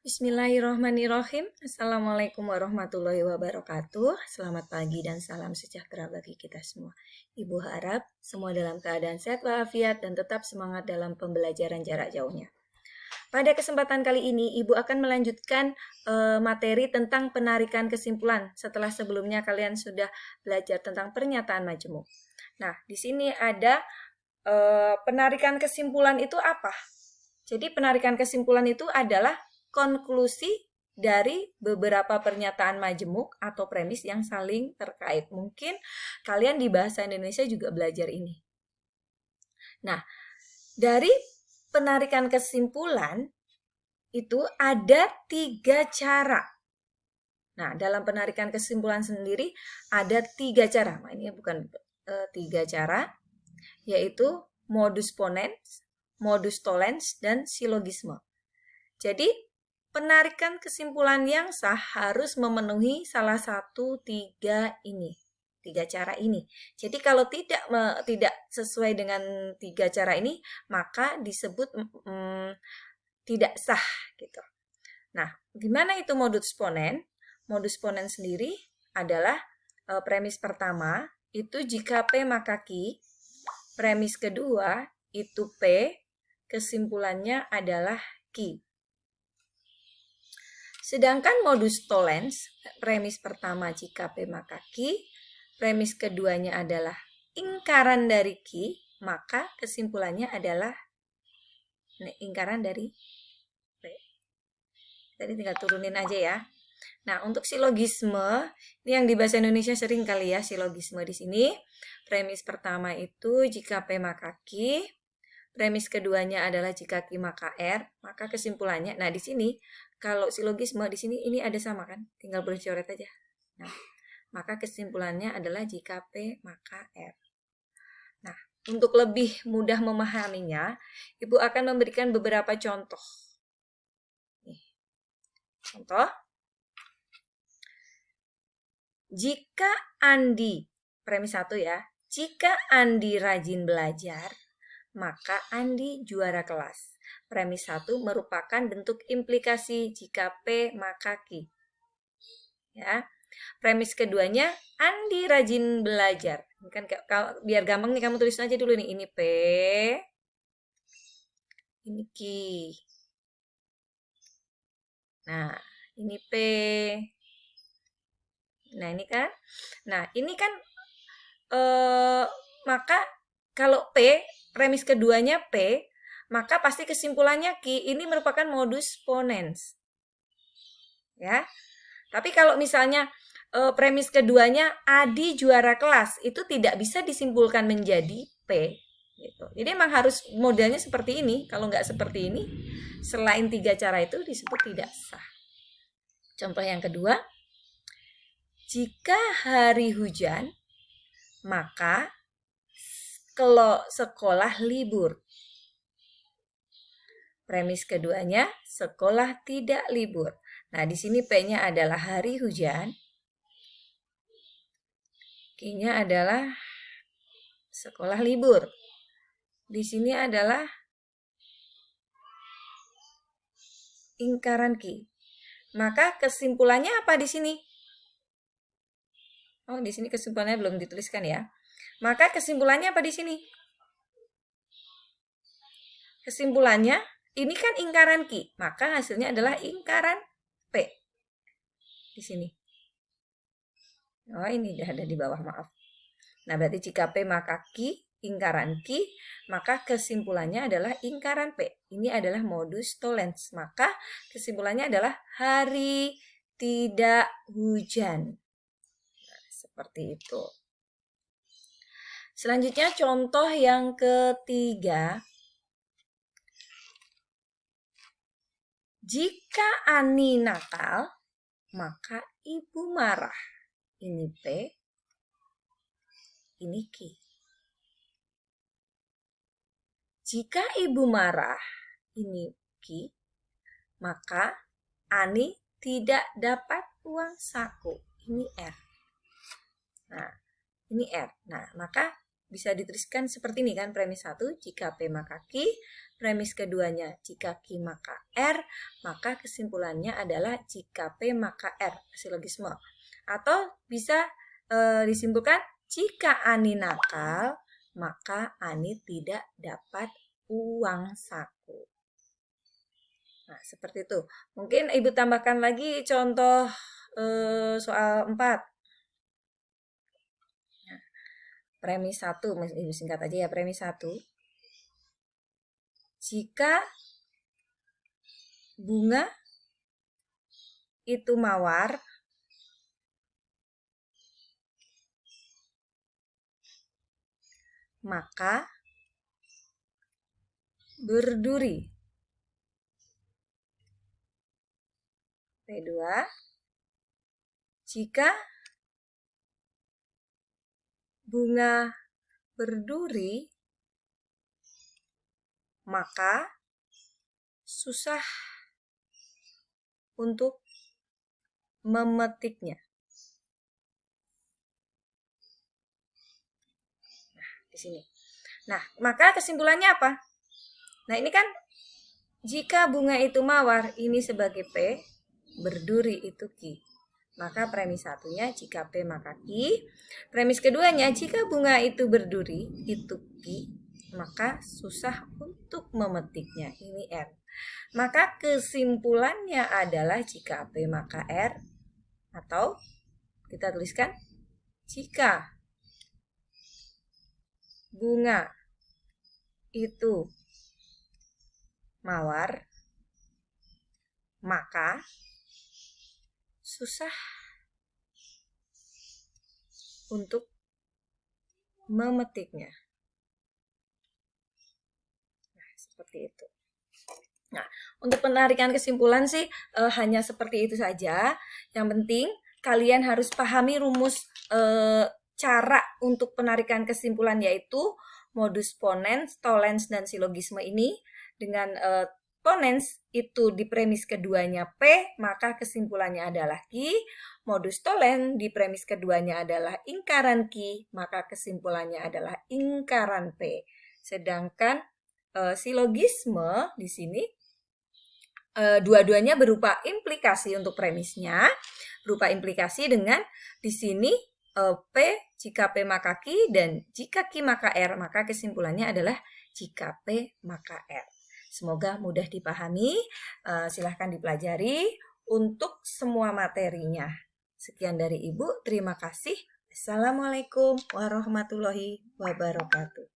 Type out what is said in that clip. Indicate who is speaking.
Speaker 1: Bismillahirrahmanirrahim. Assalamualaikum warahmatullahi wabarakatuh. Selamat pagi dan salam sejahtera bagi kita semua. Ibu harap semua dalam keadaan sehat walafiat dan tetap semangat dalam pembelajaran jarak jauhnya. Pada kesempatan kali ini, Ibu akan melanjutkan materi tentang penarikan kesimpulan setelah sebelumnya kalian sudah belajar tentang pernyataan majemuk. Nah, di sini ada penarikan kesimpulan itu apa? Jadi penarikan kesimpulan itu adalah konklusi dari beberapa pernyataan majemuk atau premis yang saling terkait. Mungkin kalian di bahasa Indonesia juga belajar ini. Nah, dari penarikan kesimpulan itu ada 3 cara. Nah, dalam penarikan kesimpulan sendiri ada 3 cara. Nah, ini bukan 3 cara, yaitu modus ponens, modus tollens, dan silogisme. Jadi, penarikan kesimpulan yang sah harus memenuhi salah satu 3 cara ini. Jadi kalau tidak sesuai dengan 3 cara ini, maka disebut tidak sah gitu. Nah, gimana itu modus ponens? Modus ponens sendiri adalah premis pertama itu jika P maka Q. Premis kedua itu P, kesimpulannya adalah Q. Sedangkan modus tollens, premis pertama jika P maka Q, premis keduanya adalah ingkaran dari Q, maka kesimpulannya adalah ingkaran dari P. Tadi tinggal turunin aja ya. Nah, untuk silogisme, ini yang di bahasa Indonesia sering kali ya silogisme di sini. Premis pertama itu jika P maka Q, premis keduanya adalah jika Q maka R, maka kesimpulannya, nah di sini kalau silogisme di sini ini ada sama kan, tinggal bercoret aja. Nah, maka kesimpulannya adalah jika P maka R. Nah, untuk lebih mudah memahaminya, Ibu akan memberikan beberapa contoh. Nih. Contoh, jika Andi, premis 1 ya, jika Andi rajin belajar, maka Andi juara kelas. Premis 1 merupakan bentuk implikasi jika P maka Q. Ya. Premis keduanya Andi rajin belajar. Kan biar gampang nih kamu tulis aja dulu nih, ini P, ini Q. Nah, ini P. Nah, ini kan. Nah, ini kan maka kalau P, premis keduanya P, maka pasti kesimpulannya Q. Ini merupakan modus ponens. Ya. Tapi kalau misalnya premis keduanya Adi juara kelas, itu tidak bisa disimpulkan menjadi P. Gitu. Jadi memang harus modelnya seperti ini. Kalau nggak seperti ini, selain 3 cara itu disebut tidak sah. Contoh yang kedua, jika hari hujan, maka kalau sekolah libur. Premis keduanya, sekolah tidak libur. Nah, di sini P-nya adalah hari hujan. Q-nya adalah sekolah libur. Di sini adalah ingkaran Q. Maka kesimpulannya apa di sini? Oh, di sini kesimpulannya belum dituliskan ya. Maka kesimpulannya apa di sini? Kesimpulannya, ini kan ingkaran Q. Maka hasilnya adalah ingkaran P. Di sini. Oh, ini udah ada di bawah, maaf. Nah, berarti jika P maka Q, ingkaran Q, maka kesimpulannya adalah ingkaran P. Ini adalah modus tollens. Maka kesimpulannya adalah hari tidak hujan. Nah, seperti itu. Selanjutnya contoh yang ketiga. Jika Ani nakal, maka ibu marah. Ini P, ini Q. Jika ibu marah, ini Q, maka Ani tidak dapat uang saku. Ini R. Nah, ini R. Nah, maka bisa dituliskan seperti ini kan, premis 1 jika P maka Q, premis keduanya jika Q maka R, maka kesimpulannya adalah jika P maka R, silogisme. Atau bisa disimpulkan jika Ani nakal, maka Ani tidak dapat uang saku. Nah, seperti itu. Mungkin Ibu tambahkan lagi contoh soal 4. Nah, premis 1, Ibu singkat aja ya, premis 1. Jika bunga itu mawar, maka berduri. P2, jika bunga berduri, maka susah untuk memetiknya. Nah, di sini. Nah, maka kesimpulannya apa? Nah, ini kan jika bunga itu mawar, ini sebagai P, berduri itu Q. Maka premis satunya jika P maka Q. Premis keduanya jika bunga itu berduri, itu Q, maka susah untuk memetiknya. Ini R. Maka kesimpulannya adalah jika P maka R, atau kita tuliskan jika bunga itu mawar, maka susah untuk memetiknya. Nah, seperti itu. Nah, untuk penarikan kesimpulan sih hanya seperti itu saja. Yang penting kalian harus pahami rumus cara untuk penarikan kesimpulan, yaitu modus ponens, tolens, dan silogisme ini. Dengan ponens itu di premis keduanya P, maka kesimpulannya adalah Q. Modus tolen di premis keduanya adalah ingkaran Q, maka kesimpulannya adalah ingkaran P. Sedangkan silogisme di sini dua-duanya berupa implikasi untuk premisnya, berupa implikasi dengan di sini P jika P maka Q, dan jika Q maka R, maka kesimpulannya adalah jika P maka R. Semoga mudah dipahami, silahkan dipelajari untuk semua materinya. Sekian dari Ibu, terima kasih. Assalamualaikum warahmatullahi wabarakatuh.